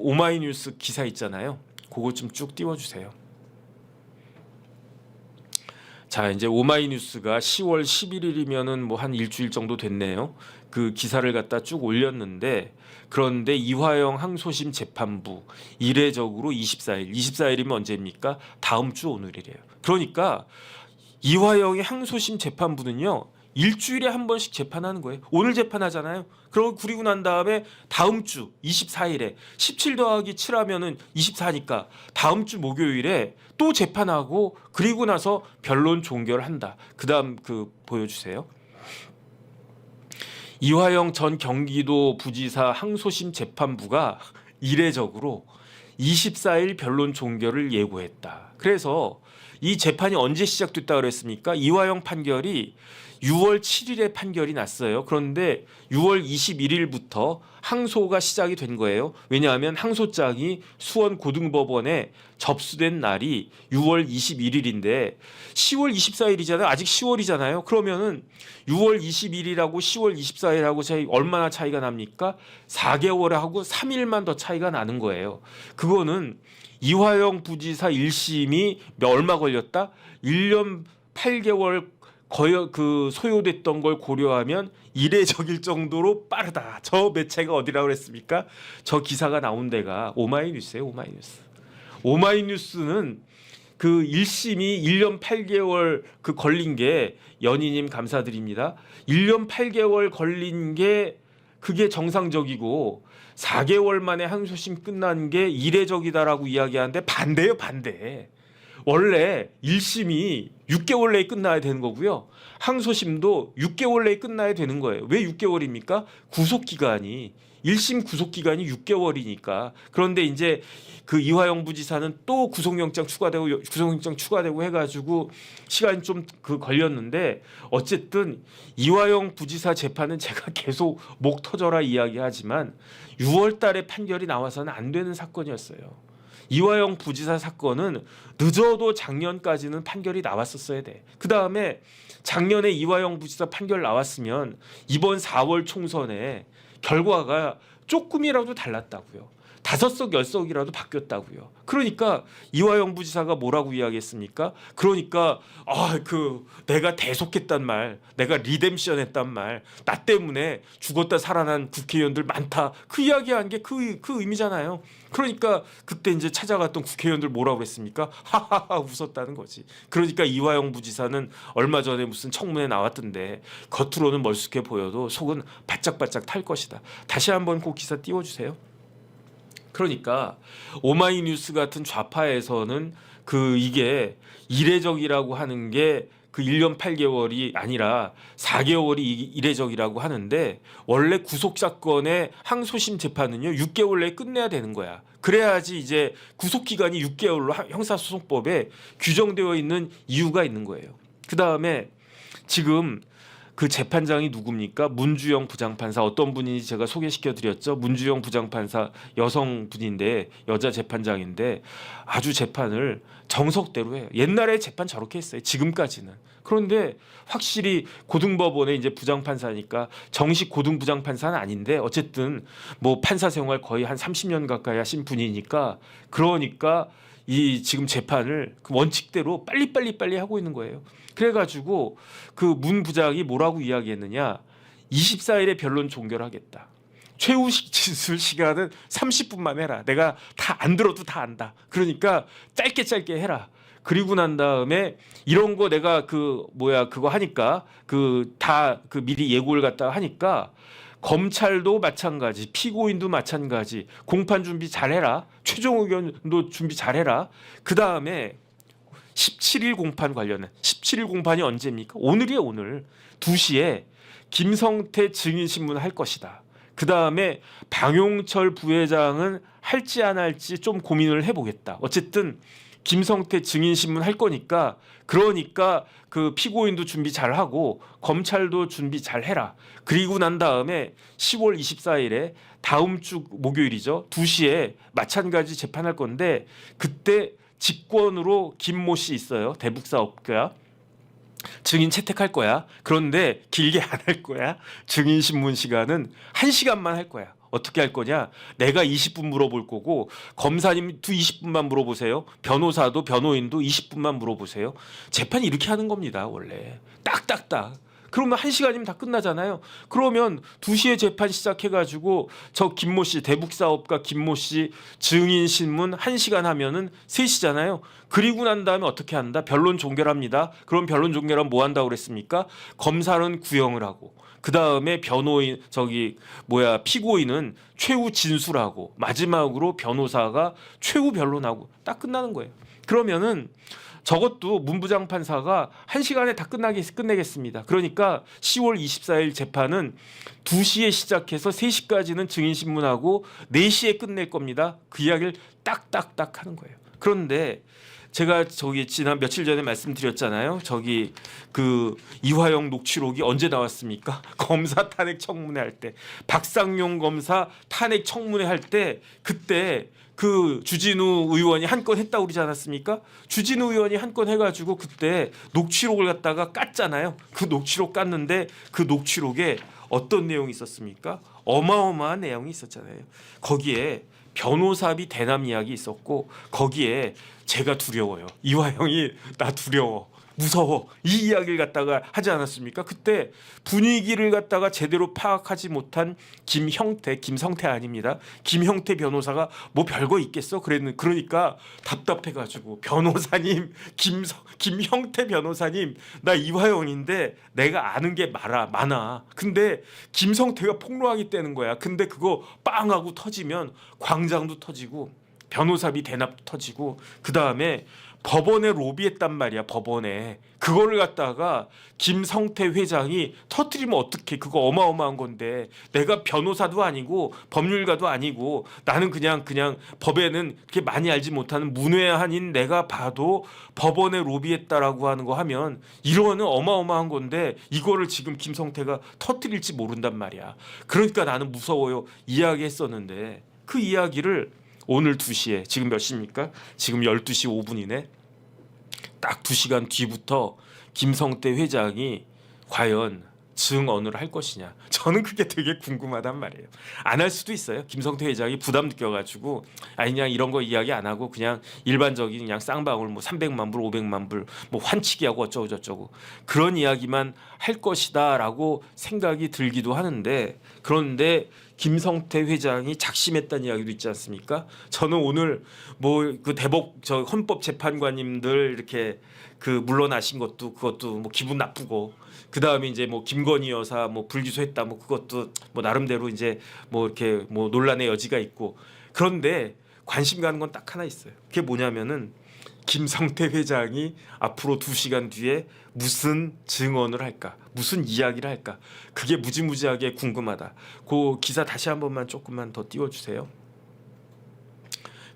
오마이뉴스 기사 있잖아요. 그거 좀 쭉 띄워주세요. 자, 이제 오마이뉴스가 10월 11일이면은 뭐 한 일주일 정도 됐네요. 그 기사를 갖다 쭉 올렸는데, 그런데 이화영 항소심 재판부 이례적으로 24일이면 언제입니까? 다음 주 오늘이래요. 그러니까 이화영의 항소심 재판부는요, 일주일에 한 번씩 재판하는 거예요. 오늘 재판하잖아요. 그리고 난 다음에 다음 주 24일에 17 더하기 7하면은 24니까 다음 주 목요일에 또 재판하고, 그리고 나서 변론 종결한다. 그다음 보여주세요. 이화영 전 경기도 부지사 항소심 재판부가 이례적으로 24일 변론 종결을 예고했다. 그래서 이 재판이 언제 시작됐다 그랬습니까? 이화영 판결이 6월 7일에 판결이 났어요. 그런데 6월 21일부터 항소가 시작이 된 거예요. 왜냐하면 항소장이 수원 고등법원에 접수된 날이 6월 21일인데 10월 24일이잖아요. 아직 10월이잖아요. 그러면은 6월 21일하고 10월 24일하고 차이 얼마나 차이가 납니까? 4개월하고 3일만 더 차이가 나는 거예요. 그거는 이화영 부지사 1심이 얼마 걸렸다? 1년 8개월 소요됐던 걸 고려하면 이례적일 정도로 빠르다. 저 매체가 어디라고 그랬습니까? 저 기사가 나온 데가 오마이뉴스예요. 오마이뉴스는 그 1심이 1년 8개월 걸린 게, 연희님 감사드립니다. 1년 8개월 걸린 게 그게 정상적이고 4개월 만에 항소심 끝난 게 이례적이다라고 이야기하는데 반대예요, 반대. 원래 1심이 6개월 내에 끝나야 되는 거고요. 항소심도 6개월 내에 끝나야 되는 거예요. 왜 6개월입니까? 구속기간이 1심 구속기간이 6개월이니까. 그런데 이제 그 이화영 부지사는 또 구속영장 추가되고 해가지고 시간이 좀 걸렸는데, 어쨌든 이화영 부지사 재판은 제가 계속 목 터져라 이야기하지만 6월달에 판결이 나와서는 안 되는 사건이었어요. 이화영 부지사 사건은 늦어도 작년까지는 판결이 나왔었어야 돼. 그 다음에 작년에 이화영 부지사 판결 나왔으면 이번 4월 총선에 결과가 조금이라도 달랐다고요. 5석 10석이라도 바뀌었다고요. 그러니까 이화영 부지사가 뭐라고 이야기했습니까? 그러니까 내가 대속했단 말, 내가 리뎀션했단 말, 나 때문에 죽었다 살아난 국회의원들 많다, 그 이야기한 게 그 의미잖아요. 그러니까 그때 이제 찾아갔던 국회의원들 뭐라고 그랬습니까? 하하하 웃었다는 거지. 그러니까 이화영 부지사는 얼마 전에 무슨 청문회 나왔던데 겉으로는 멀쑥해 보여도 속은 바짝바짝 탈 것이다. 다시 한번 그 기사 띄워주세요. 그러니까 오마이뉴스 같은 좌파에서는 이게 이례적이라고 하는 게 1년 8개월이 아니라 4개월이 이례적이라고 하는데, 원래 구속사건의 항소심 재판은요 6개월 내에 끝내야 되는 거야. 그래야지 이제 구속기간이 6개월로 형사소송법에 규정되어 있는 이유가 있는 거예요. 그 다음에 지금 그 재판장이 누굽니까? 문주영 부장판사, 어떤 분인지 제가 소개시켜드렸죠. 문주영 부장판사 여성분인데, 여자 재판장인데 아주 재판을 정석대로 해요. 옛날에 재판 저렇게 했어요. 지금까지는. 그런데 확실히 고등법원에 이제 부장판사니까 정식 고등부장판사는 아닌데 어쨌든 뭐 판사 생활 거의 한 30년 가까이 하신 분이니까, 그러니까 이 지금 재판을 그 원칙대로 빨리 하고 있는 거예요. 그래가지고 그 문 부장이 뭐라고 이야기했느냐? 24일에 변론 종결하겠다. 최우식 진술 시간은 30분만 해라. 내가 다 안 들어도 다 안다. 그러니까 짧게 해라. 그리고 난 다음에 이런 거 내가 그거 하니까 미리 예고를 갖다가 하니까 검찰도 마찬가지, 피고인도 마찬가지, 공판 준비 잘해라. 최종 의견도 준비 잘해라. 그 다음에 17일 공판 관련은 17일 공판이 언제입니까? 오늘이에요. 오늘 2시에 김성태 증인신문 할 것이다. 그 다음에 방용철 부회장은 할지 안 할지 좀 고민을 해보겠다. 어쨌든 김성태 증인신문 할 거니까, 그러니까 그 피고인도 준비 잘하고 검찰도 준비 잘해라. 그리고 난 다음에 10월 24일에 다음 주 목요일이죠. 2시에 마찬가지 재판할 건데, 그때 직권으로 김모 씨 있어요. 대북사업가. 증인 채택할 거야. 그런데 길게 안 할 거야. 증인신문 시간은 1시간만 할 거야. 어떻게 할 거냐? 내가 20분 물어볼 거고 검사님 20분만 물어보세요. 변호사도 변호인도 20분만 물어보세요. 재판이 이렇게 하는 겁니다. 원래 딱딱딱. 그러면 1시간이면 다 끝나잖아요. 그러면 2시에 재판 시작해가지고 저 김모 씨 대북사업가 김모 씨 증인 신문 1시간 하면은 3시잖아요. 그리고 난 다음에 어떻게 한다? 변론 종결합니다. 그럼 변론 종결하면 뭐 한다고 그랬습니까? 검사는 구형을 하고 그 다음에 변호인 피고인은 최후 진술하고 마지막으로 변호사가 최후 변론하고 딱 끝나는 거예요. 그러면은 저것도 문부장 판사가 1시간에 다 끝내겠습니다. 그러니까 10월 24일 재판은 2시에 시작해서 3시까지는 증인신문하고 4시에 끝낼 겁니다. 그 이야기를 딱딱딱 하는 거예요. 그런데 제가 지난 며칠 전에 말씀드렸잖아요. 그 이화영 녹취록이 언제 나왔습니까? 검사 탄핵 청문회 할 때, 박상용 검사 탄핵 청문회 할 때 그때 그 주진우 의원이 한 건 했다고 그러지 않았습니까? 주진우 의원이 한 건 해가지고 그때 녹취록을 갖다가 깠잖아요. 그 녹취록 깠는데 그 녹취록에 어떤 내용이 있었습니까? 어마어마한 내용이 있었잖아요. 거기에 변호사비 대남 이야기 있었고 거기에 제가 두려워요. 이화영이 나 두려워. 무서워. 이 이야기를 갖다가 하지 않았습니까? 그때 분위기를 갖다가 제대로 파악하지 못한 김성태 아닙니다. 김형태 변호사가 뭐 별거 있겠어? 그러니까 답답해가지고 변호사님 김형태 변호사님 나 이화영인데 내가 아는 게 많아. 근데 김성태가 폭로하기 때는 거야. 근데 그거 빵 하고 터지면 광장도 터지고 변호사비 대납도 터지고 그 다음에 법원에 로비했단 말이야. 법원에 그거를 갖다가 김성태 회장이 터뜨리면 어떡해. 그거 어마어마한 건데 내가 변호사도 아니고 법률가도 아니고 나는 그냥 법에는 그렇게 많이 알지 못하는 문외한인 내가 봐도 법원에 로비했다라고 하는 거 하면 이거는 어마어마한 건데 이거를 지금 김성태가 터뜨릴지 모른단 말이야. 그러니까 나는 무서워요 이야기했었는데 그 이야기를 오늘 2시에 지금 몇 시입니까? 지금 12시 5분이네. 딱 2시간 뒤부터 김성태 회장이 과연 증언을 할 것이냐. 저는 그게 되게 궁금하단 말이에요. 안 할 수도 있어요. 김성태 회장이 부담 느껴가지고 그냥 이런 거 이야기 안 하고 그냥 일반적인 그냥 쌍방울 300만 불 500만 불 환치기 하고 어쩌고 저쩌고 그런 이야기만 할 것이다라고 생각이 들기도 하는데 그런데 김성태 회장이 작심했다는 이야기도 있지 않습니까? 저는 오늘 그 헌법재판관님들 이렇게 물러나신 것도 그것도 기분 나쁘고 그 다음에 이제 김건희 여사 불기소했다 그것도 나름대로 이제 이렇게 논란의 여지가 있고 그런데 관심 가는 건 딱 하나 있어요. 그게 뭐냐면은 김성태 회장이 앞으로 2시간 뒤에 무슨 증언을 할까, 무슨 이야기를 할까, 그게 무지무지하게 궁금하다. 그 기사 다시 한 번만 조금만 더 띄워주세요.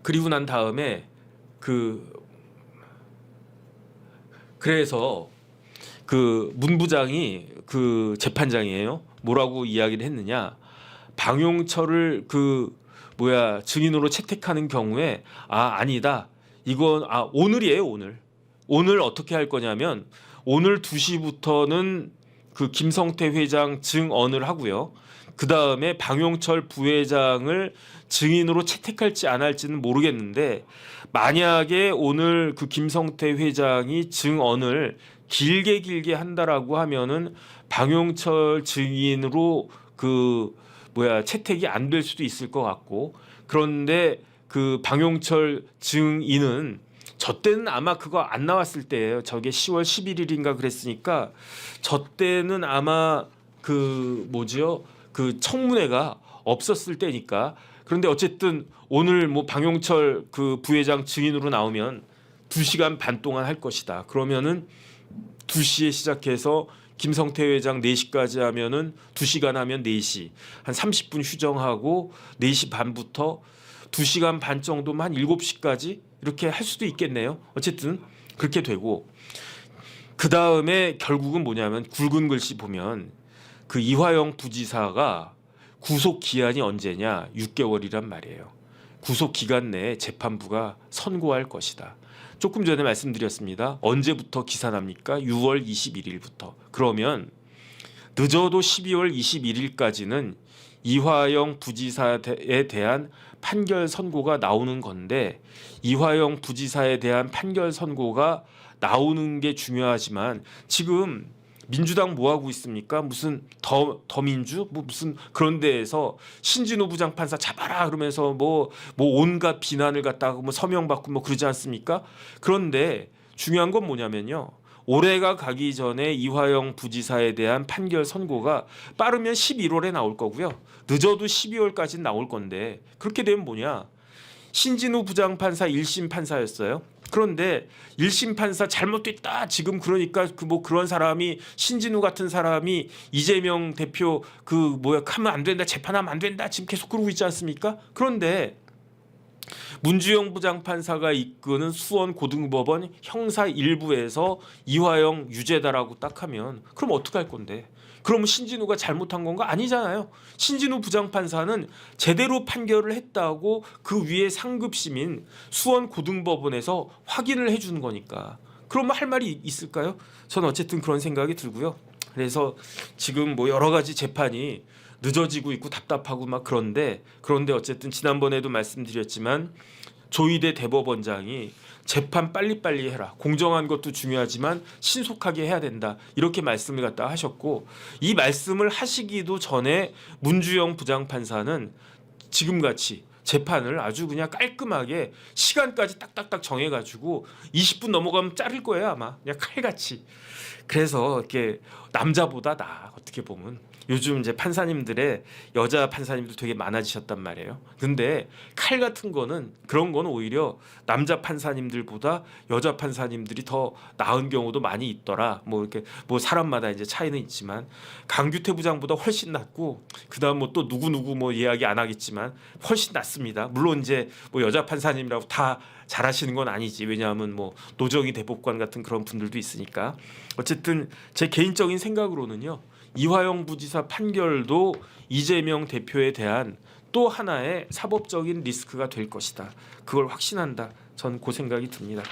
그리고 난 다음에 그래서 문 부장이 재판장이에요. 뭐라고 이야기를 했느냐? 방용철을 증인으로 채택하는 경우에 아니다. 이건 오늘이에요. 오늘 어떻게 할 거냐면 오늘 2시부터는 김성태 회장 증언을 하고요. 그 다음에 방용철 부회장을 증인으로 채택할지 안 할지는 모르겠는데 만약에 오늘 김성태 회장이 증언을 길게 한다라고 하면은 방용철 증인으로 채택이 안 될 수도 있을 것 같고 그런데 방용철 증인은 저 때는 아마 그거 안 나왔을 때예요. 저게 10월 11일인가 그랬으니까 저 때는 아마 청문회가 없었을 때니까 그런데 어쨌든 오늘 방용철 부회장 증인으로 나오면 2시간 반 동안 할 것이다. 그러면은 2시에 시작해서 김성태 회장 4시까지 하면은 2시간 하면 4시 한 30분 휴정하고 4시 반부터 2시간 반 정도만 7시까지 이렇게 할 수도 있겠네요. 어쨌든 그렇게 되고 그 다음에 결국은 뭐냐면 굵은 글씨 보면 이화영 부지사가 구속 기한이 언제냐 6개월이란 말이에요. 구속 기간 내에 재판부가 선고할 것이다. 조금 전에 말씀드렸습니다. 언제부터 기산합니까? 6월 21일부터. 그러면 늦어도 12월 21일까지는 이화영 부지사에 대한 판결 선고가 나오는 건데 이화영 부지사에 대한 판결 선고가 나오는 게 중요하지만 지금 민주당 뭐 하고 있습니까? 무슨 더민주 무슨 그런 데에서 신진우 부장판사 잡아라 그러면서 뭐 온갖 비난을 갖다가 뭐 서명 받고 뭐 그러지 않습니까? 그런데 중요한 건 뭐냐면요. 올해가 가기 전에 이화영 부지사에 대한 판결 선고가 빠르면 11월에 나올 거고요. 늦어도 12월까지 나올 건데 그렇게 되면 뭐냐? 신진우 부장판사 1심 판사였어요. 그런데 1심 판사 잘못됐다. 지금 그러니까 뭐 그런 사람이 신진우 같은 사람이 이재명 대표 하면 안 된다. 재판하면 안 된다. 지금 계속 그러고 있지 않습니까? 그런데 문주영 부장판사가 이끄는 수원고등법원 형사 1부에서 이화영 유죄다라고 딱 하면 그럼 어떡할 건데? 그러면 신진우가 잘못한 건가? 아니잖아요. 신진우 부장판사는 제대로 판결을 했다고 그 위에 상급심인 수원고등법원에서 확인을 해주는 거니까. 그러면 할 말이 있을까요? 저는 어쨌든 그런 생각이 들고요. 그래서 지금 뭐 여러 가지 재판이 늦어지고 있고 답답하고 막 그런데 어쨌든 지난번에도 말씀드렸지만 조희대 대법원장이 재판 빨리빨리 해라. 공정한 것도 중요하지만 신속하게 해야 된다. 이렇게 말씀을 갖다 하셨고 이 말씀을 하시기도 전에 문주영 부장판사는 지금같이 재판을 아주 그냥 깔끔하게 시간까지 딱딱딱 정해가지고 20분 넘어가면 자를 거예요 아마 그냥 칼같이. 그래서 이렇게 남자보다 나 어떻게 보면 요즘 이제 판사님들의 여자 판사님들 되게 많아지셨단 말이에요. 근데 칼 같은 거는 그런 거는 오히려 남자 판사님들보다 여자 판사님들이 더 나은 경우도 많이 있더라. 뭐 이렇게 뭐 사람마다 이제 차이는 있지만 강규태 부장보다 훨씬 낫고 그다음 뭐 또 누구 뭐 이야기 안 하겠지만 훨씬 낫습니다. 물론 이제 뭐 여자 판사님이라고 다 잘하시는 건 아니지. 왜냐하면 뭐 노정희 대법관 같은 그런 분들도 있으니까. 어쨌든 제 개인적인 생각으로는요. 이화영 부지사 판결도 이재명 대표에 대한 또 하나의 사법적인 리스크가 될 것이다. 그걸 확신한다. 전 그 생각이 듭니다.